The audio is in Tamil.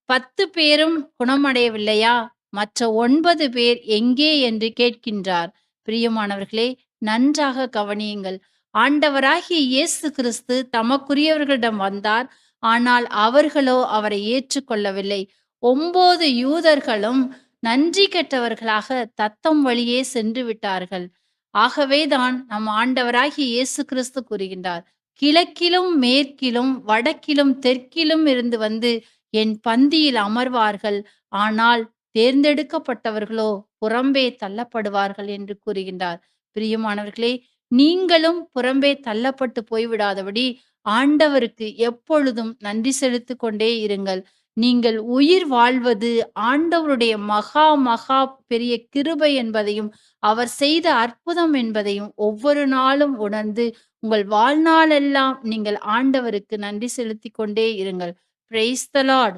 10 பேரும் குணமடையவில்லையா? மற்ற 9 பேர் எங்கே என்று கேட்கின்றார். பிரியமானவர்களே, நன்றாக கவனியுங்கள். ஆண்டவராகிய இயேசு கிறிஸ்து தமக்குரியவர்களிடம் வந்தார். ஆனால் அவர்களோ அவரை ஏற்றுக்கொள்ளவில்லை. 9 யூதர்களும் நன்றி கெட்டவர்களாக தத்தம் வழியே சென்று விட்டார்கள். ஆகவே தான் நம் ஆண்டவராகிய இயேசு கிறிஸ்து கூறுகின்றார், கிழக்கிலும் மேற்கிலும் வடக்கிலும் தெற்கிலும் இருந்து வந்து என் பந்தியில் அமர்வார்கள். ஆனால் தேர்ந்தெடுக்கப்பட்டவர்களோ புறம்பே தள்ளப்படுவார்கள் என்று கூறுகின்றார். பிரியமானவர்களே, நீங்களும் புறம்பே தள்ளப்பட்டு போய்விடாதபடி ஆண்டவருக்கு எப்பொழுதும் நன்றி செலுத்திக் கொண்டே இருங்கள். நீங்கள் உயிர் வாழ்வது ஆண்டவருடைய மகா மகா பெரிய கிருபை என்பதையும், அவர் செய்த அற்புதம் என்பதையும் ஒவ்வொரு நாளும் உணர்ந்து, உங்கள் வாழ்நாளெல்லாம் நீங்கள் ஆண்டவருக்கு நன்றி செலுத்திக் கொண்டே இருங்கள். Praise the Lord.